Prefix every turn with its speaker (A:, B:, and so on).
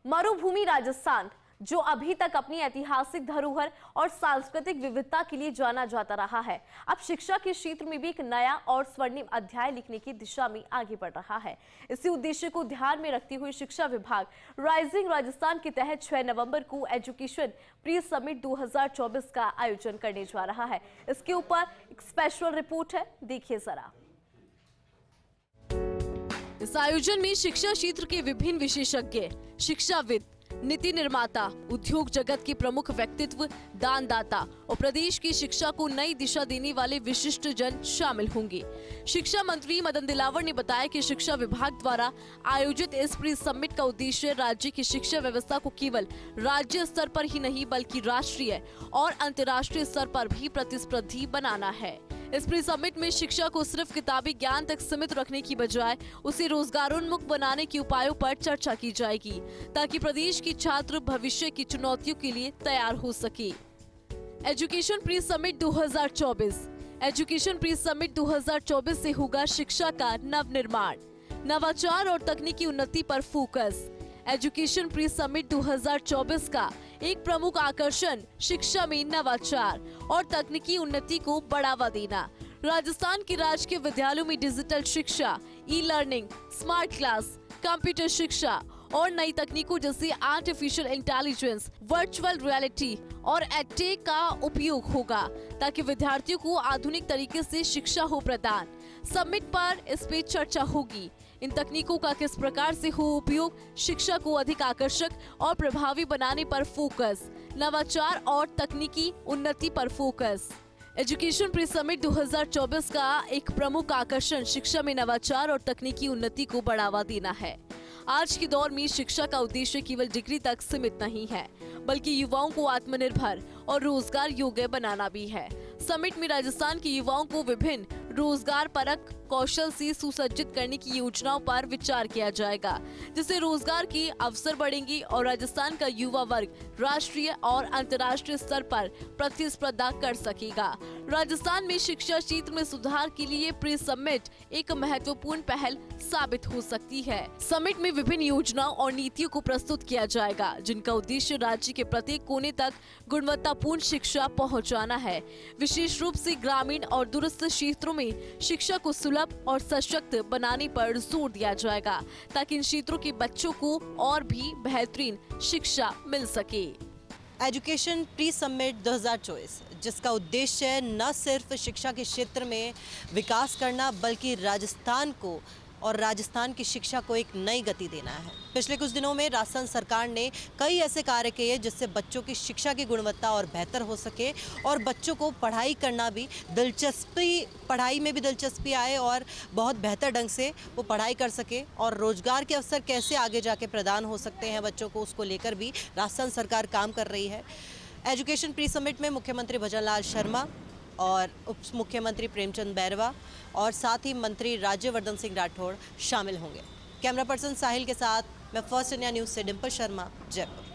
A: मरुभूमि राजस्थान, जो अभी तक अपनी ऐतिहासिक धरोहर और सांस्कृतिक विविधता के लिए जाना जाता रहा है, अब शिक्षा के क्षेत्र में भी एक नया और स्वर्णिम अध्याय लिखने की दिशा में आगे बढ़ रहा है। इसी उद्देश्य को ध्यान में रखते हुए शिक्षा विभाग राइजिंग राजस्थान के तहत 6 नवंबर को एजुकेशन प्री समिट 2024 का आयोजन करने जा रहा है। इसके ऊपर एक स्पेशल रिपोर्ट है, देखिए जरा। इस आयोजन में शिक्षा क्षेत्र के विभिन्न विशेषज्ञ, शिक्षाविद, नीति निर्माता, उद्योग जगत के प्रमुख व्यक्तित्व, दानदाता और प्रदेश की शिक्षा को नई दिशा देने वाले विशिष्ट जन शामिल होंगे। शिक्षा मंत्री मदन दिलावर ने बताया कि शिक्षा विभाग द्वारा आयोजित इस प्री समिट का उद्देश्य राज्य की शिक्षा व्यवस्था को केवल राज्य स्तर पर ही नहीं बल्कि राष्ट्रीय और अंतर्राष्ट्रीय स्तर पर भी प्रतिस्पर्धी बनाना है। इस प्री समिट में शिक्षा को सिर्फ किताबी ज्ञान तक सीमित रखने की बजाय उसे रोजगारोन्मुख बनाने के उपायों पर चर्चा की जाएगी, ताकि प्रदेश के छात्र भविष्य की चुनौतियों के लिए तैयार हो सके। Education pre summit 2024। Education pre summit 2024 से होगा शिक्षा का नवनिर्माण, नवाचार और तकनीकी उन्नति पर फोकस। एजुकेशन प्री समिट 2024 का एक प्रमुख आकर्षण शिक्षा में नवाचार और तकनीकी उन्नति को बढ़ावा देना। राजस्थान के राजकीय विद्यालयों में डिजिटल शिक्षा, e learning, smart class, computer शिक्षा और नई तकनीकों जैसे आर्टिफिशियल इंटेलिजेंस, वर्चुअल रियलिटी और एडटेक का उपयोग होगा, ताकि विद्यार्थियों को आधुनिक तरीके से शिक्षा हो प्रदान। समिट पर इस पे चर्चा होगी। इन तकनीकों का किस प्रकार से हो उपयोग, शिक्षा को अधिक आकर्षक और प्रभावी बनाने पर फोकस, नवाचार और तकनीकी उन्नति पर फोकस। एजुकेशन प्री समिट 2024 का एक प्रमुख आकर्षण शिक्षा में नवाचार और तकनीकी उन्नति को बढ़ावा देना है। आज के दौर में शिक्षा का उद्देश्य केवल डिग्री तक सीमित नहीं है, बल्कि युवाओं को आत्मनिर्भर और रोजगार योग्य बनाना भी है। समिट में राजस्थान के युवाओं को विभिन्न रोजगार परक कौशल से सुसज्जित करने की योजनाओं पर विचार किया जाएगा, जिससे रोजगार के अवसर बढ़ेंगे और राजस्थान का युवा वर्ग राष्ट्रीय और अंतर्राष्ट्रीय स्तर पर प्रतिस्पर्धा कर सकेगा। राजस्थान में शिक्षा क्षेत्र में सुधार के लिए प्री समिट एक महत्वपूर्ण पहल साबित हो सकती है। समिट में विभिन्न योजनाओं और नीतियों को प्रस्तुत किया जाएगा, जिनका उद्देश्य राज्य के प्रत्येक कोने तक गुणवत्तापूर्ण शिक्षा पहुंचाना है। विशेष रूप से ग्रामीण और दूरस्थ क्षेत्रों में शिक्षा को सुलभ और सशक्त बनाने पर जोर दिया जाएगा, ताकि इन क्षेत्रों के बच्चों को और भी बेहतरीन शिक्षा मिल सके।
B: एजुकेशन प्री समिट 2024, जिसका उद्देश्य न सिर्फ शिक्षा के क्षेत्र में विकास करना बल्कि राजस्थान को और राजस्थान की शिक्षा को एक नई गति देना है। पिछले कुछ दिनों में राजस्थान सरकार ने कई ऐसे कार्य किए जिससे बच्चों की शिक्षा की गुणवत्ता और बेहतर हो सके और बच्चों को पढ़ाई में भी दिलचस्पी आए और बहुत बेहतर ढंग से वो पढ़ाई कर सके और रोजगार के अवसर कैसे आगे जाके प्रदान हो सकते हैं बच्चों को, उसको लेकर भी राजस्थान सरकार काम कर रही है। एजुकेशन प्री समिट में मुख्यमंत्री भजनलाल शर्मा और उप मुख्यमंत्री प्रेमचंद बैरवा और साथ ही मंत्री राज्यवर्धन सिंह राठौड़ शामिल होंगे। कैमरा पर्सन साहिल के साथ मैं फर्स्ट इंडिया न्यूज़ से डिंपल शर्मा, जयपुर।